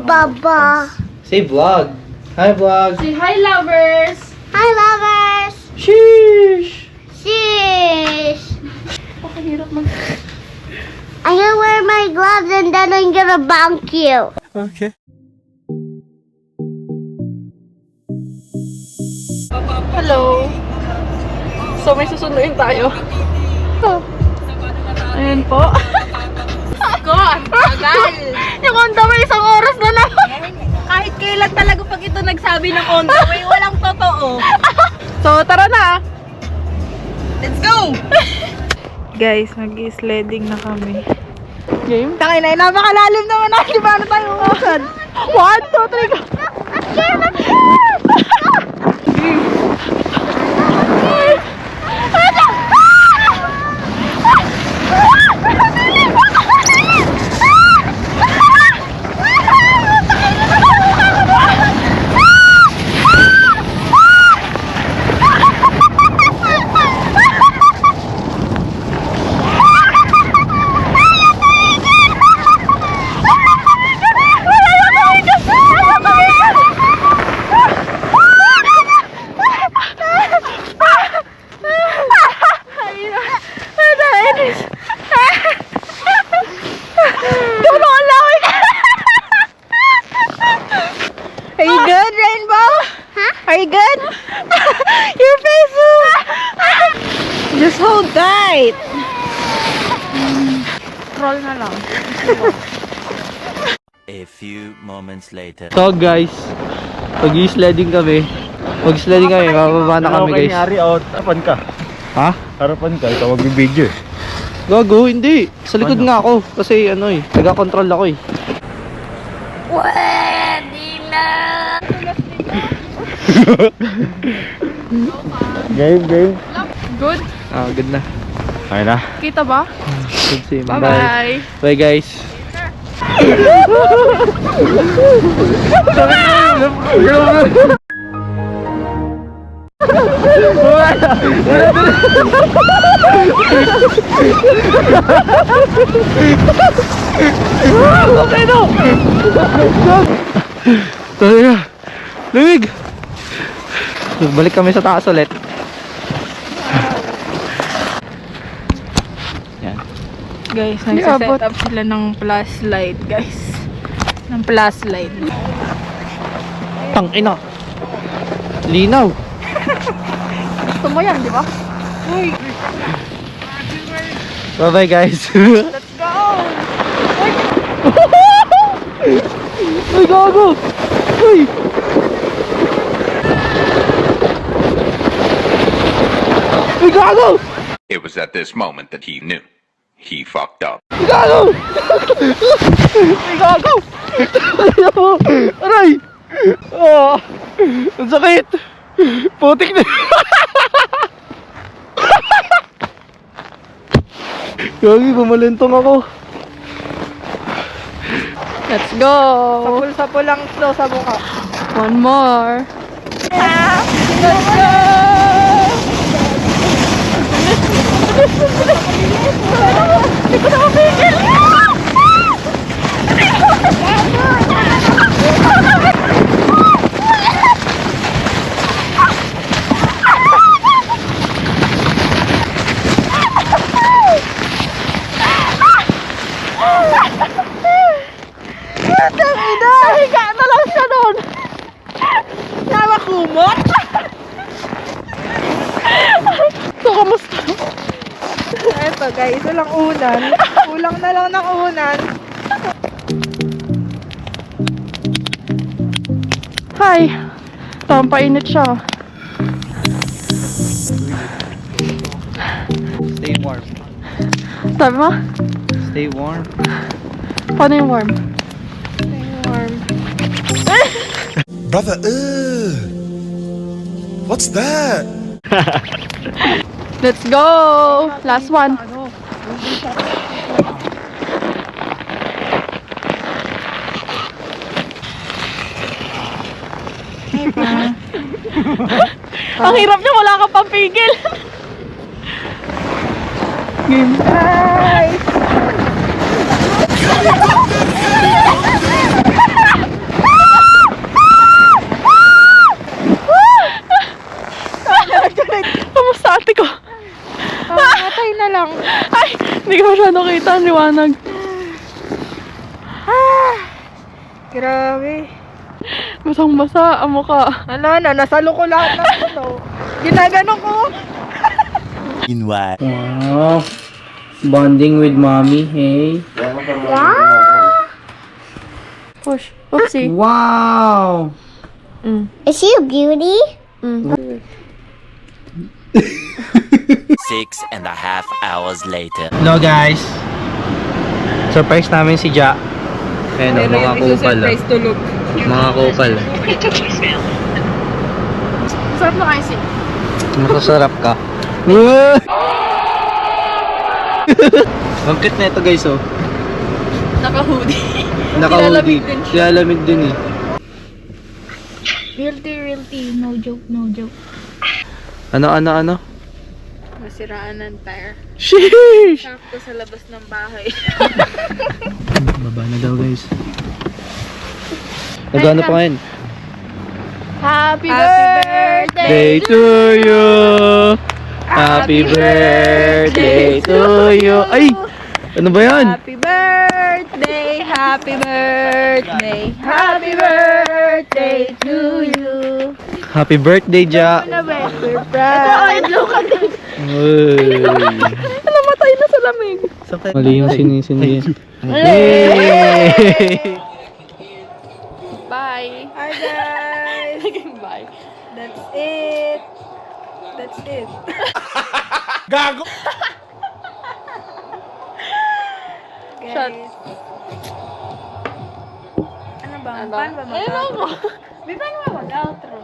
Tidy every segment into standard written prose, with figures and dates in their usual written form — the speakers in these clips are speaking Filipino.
Baba. Say vlog. Hi vlog. Say hi, lovers! Hi, lovers. Sheesh. Sheesh. Pakahirap mag... I'm gonna wear my gloves and then I'm gonna bonk you. Okay. Hello! So, may susunduin tayo. Ayan po. God! Tagal! Yung on the way, isang oras na naman. Kahit kailan talaga pag ito nagsabi ng on the way, walang totoo. So, tara na! Let's go! Guys, mag-sledding na kami. Game? Tangay na, napakalalim naman na. Di ba na tayo umakad? 1, 2, 3, go! Are you good, Rainbow? Huh? Are you good? Your face is... Just hold tight. Roll na lang. A few moments later. So guys, pag-sledding kami. Pag-sledding kami, bababa na kami guys. Kanyari, harapan ka. Ha? Harapan ka, ikaw magbibideo eh. Gago, hindi. Sa likod nga ako. Kasi ano eh, taga-control ako eh. Game. Good? Ah, good na. Okay na. Kita ba? Good see. Bye-bye. Bye guys. Okay no. Talaga. Lumig. Balik kami sa taas ulit. Yan. Guys, nagsiset up sila ng plus light, guys. Ng plus light. Tangina. Linaw. Gusto mo yan, di ba? Uy, Bye bye guys. let's go! Uy, gago. Uy. Uy, gago. It was at this moment that he knew. He fucked up. Gago. Uy, gago. Aray. Oh. Ang sakit. Putik na. Gagi, bumalentong ako. Let's go! Sapul-sapul lang slow sa mukha. One more. Let's go! Hindi ko na mapigil! Nahiga na lang siya doon. Nakakumot. So, kamusta? Eto guys, walang unan. Kulang na lang ng unan. Hi. Pampainit siya. Stay warm. Sabi mo? Stay warm. Paano yung warm? Warm. Brother, what's that? Let's go! Last one. Ang hirap niya, wala kang pampigil. Game. Nice! Hindi ka masyado kita ang liwanag. Grabe. Basang-basa ang mukha. Ano, nasalo ko lahat ng ano. Ginagano ko. Meanwhile. Wow. Bonding with mommy, hey. Push. Oopsie. Wow. Is she a beauty? 6.5 hours later. Hello guys. Surprise namin si Ja. Ayan o, mga kupal. tulog. Mga kupal. Sarap na kasi. Masasarap ka. Ang cute na ito guys oh. Naka-hoodie. Naka-hoodie. Lalamig din eh. Realty. No joke. Ano? Masiraan ng tire. Sheesh! Sakto sa labas ng bahay. Baba na daw guys. Nagano pa ngayon? Happy birthday! Day to you! Happy birthday to you! Ay! Ano ba yan? Happy birthday! Happy birthday! Happy birthday to you! Happy birthday, Ja! We're proud! Uy! Namatay na sa lamig! Mali yung sinisindi. Bye! Hi guys. Bye! That's it. Gago! Shot. Ano ba? Ano? Paano ba Ayun mag-outro? ako! Paano ba mag-outro?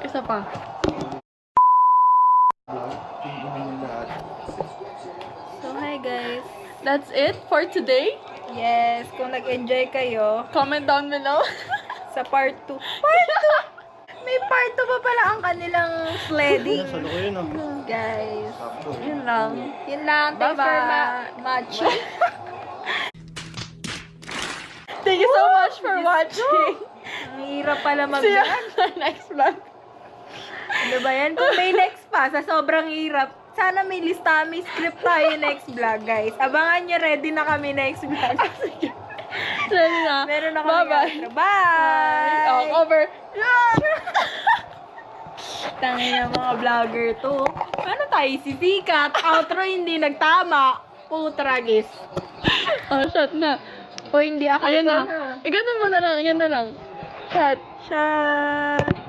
Isa pa. So hi guys. That's it for today. Yes, kung nag-enjoy kayo Comment down below. sa part 2. Part 2? May part 2 pa pala ang kanilang sledding. Guys. Yun lang. Yun lang, thanks for matching. Thank you so much for watching. Ang hirap pala See you mag-vlog. on the next vlog. Ano ba yan? Kung may next pa, sa sobrang hirap, sana may lista, may script tayo next vlog, guys. Abangan nyo, ready na kami next vlog. Ready na. Meron na kami. Bye-bye. outro. Bye! Oh, over. Tangin ng mga vlogger to. Ano tayo, sisikat? Outro hindi nagtama. Putragis. Oh, shot na. O hindi ako. Ayan na. Ganun mo na lang. Yan na lang. Shot. Shot.